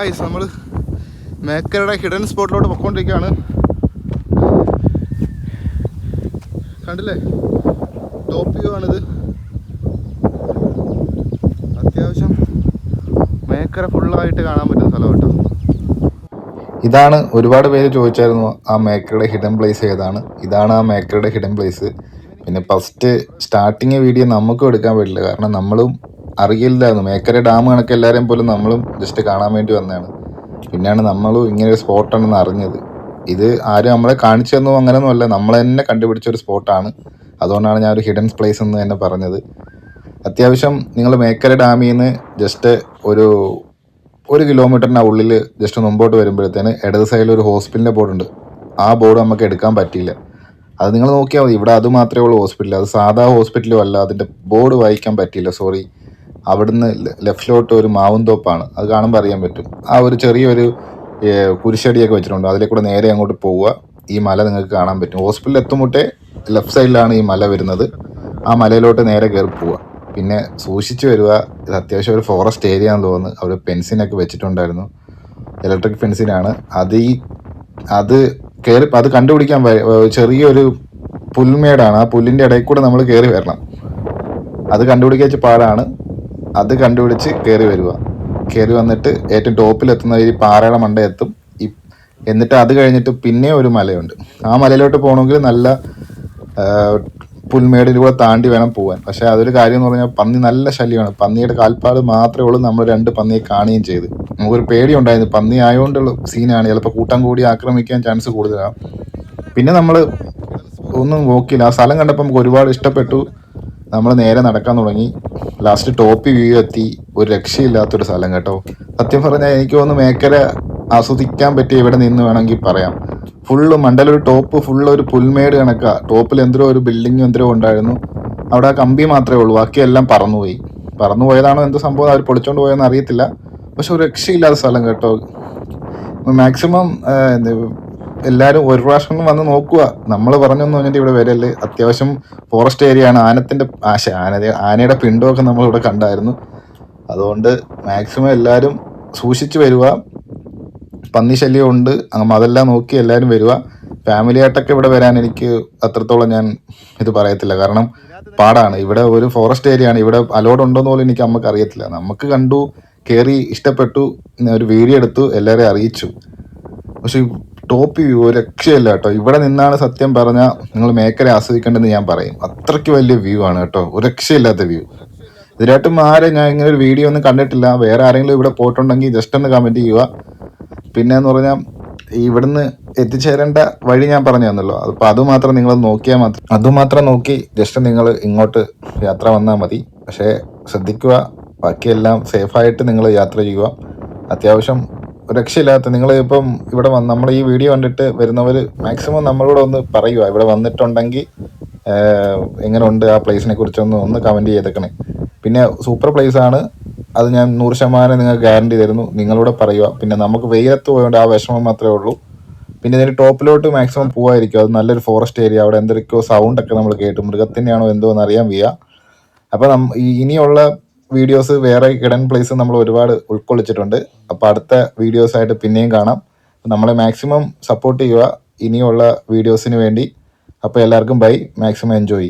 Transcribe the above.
Guys, നമ്മൾ മേക്കരുടെ hidden സ്പോട്ടിലോട്ട് പൊയ്ക്കൊണ്ടിരിക്കുകയാണ്. കണ്ടില്ലേ, top view ആണിത്. അത്യാവശ്യം മേക്കര ഫുള്ളായിട്ട് കാണാൻ പറ്റുന്ന സ്ഥലം കേട്ടോ. ഇതാണ് ഒരുപാട് പേര് ചോദിച്ചായിരുന്നു ആ മേക്കറുടെ ഹിഡൻ പ്ലേസ് ഏതാണ്. ഇതാണ് ആ മേക്കറുടെ ഹിഡൻ പ്ലേസ്. പിന്നെ ഫസ്റ്റ് സ്റ്റാർട്ടിങ് വീഡിയോ നമുക്കും എടുക്കാൻ പറ്റില്ല, കാരണം നമ്മളും അറിയില്ലായിരുന്നു. മേക്കര ഡാം കണക്ക് എല്ലാവരെയും പോലും നമ്മളും ജസ്റ്റ് കാണാൻ വേണ്ടി വന്നതാണ്. പിന്നെയാണ് നമ്മളും ഇങ്ങനൊരു സ്പോട്ടാണെന്ന് അറിഞ്ഞത്. ഇത് ആരും നമ്മളെ കാണിച്ചു തന്നോ അങ്ങനെയൊന്നും അല്ല, നമ്മൾ തന്നെ കണ്ടുപിടിച്ചൊരു സ്പോട്ടാണ്. അതുകൊണ്ടാണ് ഞാൻ ഒരു ഹിഡൻ പ്ലേസ് എന്ന് തന്നെ പറഞ്ഞത്. അത്യാവശ്യം നിങ്ങൾ മേക്കര ഡാമിൽ നിന്ന് ജസ്റ്റ് ഒരു കിലോമീറ്ററിൻ്റെ ഉള്ളിൽ ജസ്റ്റ് മുമ്പോട്ട് വരുമ്പോഴത്തേന് ഇടത് സൈഡിൽ ഒരു ഹോസ്പിറ്റലിൻ്റെ ബോർഡുണ്ട്. ആ ബോർഡ് നമുക്ക് എടുക്കാൻ പറ്റിയില്ല. അത് നിങ്ങൾ നോക്കിയാൽ മതി. ഇവിടെ അത് മാത്രമേ ഉള്ളൂ ഹോസ്പിറ്റൽ. അത് സാധാ ഹോസ്പിറ്റലും അല്ല. അതിൻ്റെ ബോർഡ് വായിക്കാൻ പറ്റിയില്ല, സോറി. അവിടുന്ന് ലെഫ്റ്റിലോട്ട് ഒരു മാവുന്തോപ്പാണ്, അത് കാണുമ്പോൾ അറിയാൻ പറ്റും. ആ ഒരു ചെറിയൊരു കുരിശടിയൊക്കെ വെച്ചിട്ടുണ്ട്. അതിലെ കൂടെ നേരെ അങ്ങോട്ട് പോവുക. ഈ മല നിങ്ങൾക്ക് കാണാൻ പറ്റും. ഹോസ്പിറ്റലിൽ എത്തുമുട്ടേ ലെഫ്റ്റ് സൈഡിലാണ് ഈ മല വരുന്നത്. ആ മലയിലോട്ട് നേരെ കയറി പോവുക. പിന്നെ സൂക്ഷിച്ച് വരിക. ഇത് അത്യാവശ്യം ഒരു ഫോറസ്റ്റ് ഏരിയ ആണെന്ന് തോന്നുന്നു. അവർ ഫെൻസിനൊക്കെ വെച്ചിട്ടുണ്ടായിരുന്നു, ഇലക്ട്രിക് ഫെൻസിനാണ്. അത് കയറി അത് കണ്ടുപിടിക്കാൻ ചെറിയൊരു പുൽമേടാണ്. ആ പുല്ലിൻ്റെ ഇടയിൽ കൂടെ നമ്മൾ കയറി വരണം. അത് കണ്ടുപിടിക്കാൻ പാടാണ്. അത് കണ്ടുപിടിച്ച് കയറി വരിക. കയറി വന്നിട്ട് ഏറ്റവും ടോപ്പിലെത്തുന്ന ഈ പാറയുടെ മണ്ട എത്തും. എന്നിട്ട് അത് കഴിഞ്ഞിട്ട് പിന്നെ ഒരു മലയുണ്ട്. ആ മലയിലോട്ട് പോകണമെങ്കിൽ നല്ല പുൽമേടിലൂടെ താണ്ടി വേണം പോകാൻ. പക്ഷേ അതൊരു കാര്യം എന്ന് പറഞ്ഞാൽ പന്നി നല്ല ശല്യമാണ്. പന്നിയുടെ കാൽപ്പാട് മാത്രമേ ഉള്ളൂ. നമ്മൾ 2 പന്നിയെ കാണുകയും ചെയ്ത്. നമുക്കൊരു പേടി ഉണ്ടായിരുന്നു. പന്നി ആയതുകൊണ്ടുള്ള സീനാണ്. ചിലപ്പോൾ കൂട്ടം കൂടി ആക്രമിക്കാൻ ചാൻസ് കൂടുതലാണ്. പിന്നെ നമ്മൾ ഒന്നും നോക്കിയില്ല. ആ സ്ഥലം കണ്ടപ്പോൾ നമുക്ക് ഒരുപാട് ഇഷ്ടപ്പെട്ടു. നമ്മൾ നേരെ നടക്കാൻ തുടങ്ങി. ലാസ്റ്റ് ടോപ്പ് വ്യൂ എത്തി. ഒരു രക്ഷയില്ലാത്തൊരു സ്ഥലം കേട്ടോ. സത്യം പറഞ്ഞാൽ എനിക്ക് തോന്നുന്നു മേക്കര ആസ്വദിക്കാൻ പറ്റിയ ഇവിടെ നിന്ന് വേണമെങ്കിൽ പറയാം. ഫുള്ള് മണ്ടലൊരു ടോപ്പ് ഫുള്ള് ഒരു പുൽമേട് കണക്കാ. ടോപ്പിൽ എന്തോ ഒരു ബിൽഡിങ് എന്തോ ഉണ്ടായിരുന്നു. അവിടെ ആ കമ്പി മാത്രമേ ഉള്ളൂ, ബാക്കിയെല്ലാം പറന്നുപോയി. പറന്നുപോയതാണോ എന്തോ സംഭവം, അവർ പൊളിച്ചോണ്ട് പോയെന്ന് അറിയത്തില്ല. പക്ഷെ ഒരു രക്ഷയില്ലാത്ത സ്ഥലം കേട്ടോ. മാക്സിമം എല്ലാവരും ഒരു പ്രാവശ്യം വന്ന് നോക്കുക. നമ്മൾ പറഞ്ഞൊന്നും പറഞ്ഞിട്ട് ഇവിടെ വരല്ലേ. അത്യാവശ്യം ഫോറസ്റ്റ് ഏരിയ ആണ്. ആനയുടെ പിണ്ടമൊക്കെ നമ്മളിവിടെ കണ്ടായിരുന്നു. അതുകൊണ്ട് മാക്സിമം എല്ലാവരും സൂക്ഷിച്ച് വരിക. പന്നി ശല്യം ഉണ്ട്, അതെല്ലാം നോക്കി എല്ലാവരും വരിക. ഫാമിലി ആയിട്ടൊക്കെ ഇവിടെ വരാൻ എനിക്ക് അത്രത്തോളം ഞാൻ ഇത് പറയത്തില്ല, കാരണം പാടാണ്. ഇവിടെ ഒരു ഫോറസ്റ്റ് ഏരിയ ആണ്. ഇവിടെ അലോഡ് ഉണ്ടോയെന്ന് പോലും നമുക്ക് അറിയത്തില്ല. നമുക്ക് കണ്ടു, കയറി, ഇഷ്ടപ്പെട്ടു, ഒരു വീഡിയോ എടുത്തു, എല്ലാവരെയും അറിയിച്ചു. പക്ഷെ ടോപ്പ് വ്യൂ ഒരു രക്ഷയില്ല കേട്ടോ. ഇവിടെ നിന്നാണ് സത്യം പറഞ്ഞാൽ നിങ്ങൾ മേക്കര ആസ്വദിക്കേണ്ടതെന്ന് ഞാൻ പറയും. അത്രയ്ക്ക് വലിയ വ്യൂ ആണ് കേട്ടോ, ഒരു രക്ഷയില്ലാത്ത വ്യൂ. ഇതിനായിട്ടും ഞാൻ ഇങ്ങനെ ഒരു വീഡിയോ ഒന്നും കണ്ടിട്ടില്ല. വേറെ ആരെങ്കിലും ഇവിടെ പോയിട്ടുണ്ടെങ്കിൽ ജസ്റ്റ് ഒന്ന് കമൻറ്റ് ചെയ്യുക. പിന്നെ എന്ന് പറഞ്ഞാൽ ഇവിടുന്ന് എത്തിച്ചേരേണ്ട വഴി ഞാൻ പറഞ്ഞു തന്നല്ലോ. അപ്പോൾ അതുമാത്രം നിങ്ങൾ നോക്കിയാൽ അതുമാത്രം നോക്കി ജസ്റ്റ് നിങ്ങൾ ഇങ്ങോട്ട് യാത്ര വന്നാൽ മതി. പക്ഷേ ശ്രദ്ധിക്കുക, ബാക്കിയെല്ലാം സേഫായിട്ട് നിങ്ങൾ യാത്ര ചെയ്യുക. അത്യാവശ്യം രക്ഷയില്ലാത്ത നിങ്ങൾ ഇപ്പം ഇവിടെ നമ്മൾ ഈ വീഡിയോ കണ്ടിട്ട് വരുന്നവർ മാക്സിമം നമ്മളോട് ഒന്ന് പറയുക. ഇവിടെ വന്നിട്ടുണ്ടെങ്കിൽ എങ്ങനെ ഉണ്ട് ആ പ്ലേസിനെ കുറിച്ചൊന്ന് കമൻറ്റ് ചെയ്തേക്കണേ. പിന്നെ സൂപ്പർ പ്ലേസ് ആണ്, അത് ഞാൻ 100% നിങ്ങൾക്ക് ഗ്യാരണ്ടി തരുന്നു. നിങ്ങളോട് പറയുക. പിന്നെ നമുക്ക് വെയിലത്ത് പോയതുകൊണ്ട് ആ വിഷമം മാത്രമേ ഉള്ളൂ. പിന്നെ ഇതിൻ്റെ ടോപ്പിലോട്ട് മാക്സിമം പോകാതിരിക്കും. അത് നല്ലൊരു ഫോറസ്റ്റ് ഏരിയ. അവിടെ എന്തൊക്കെയോ സൗണ്ടൊക്കെ നമ്മൾ കേട്ടു. മൃഗത്തിൻ്റെയാണോ എന്തോ എന്ന് അറിയാൻ വയ്യ. അപ്പോൾ ഇനിയുള്ള വീഡിയോസ് വേറെ ഹിഡൻ പ്ലേസ് നമ്മൾ ഒരുപാട് ഉൾക്കൊള്ളിച്ചിട്ടുണ്ട്. അപ്പോൾ അടുത്ത വീഡിയോസായിട്ട് പിന്നെയും കാണാം. നമ്മളെ മാക്സിമം സപ്പോർട്ട് ചെയ്യുക ഇനിയുള്ള വീഡിയോസിന് വേണ്ടി. അപ്പോൾ എല്ലാവർക്കും ബൈ. Maximum enjoy.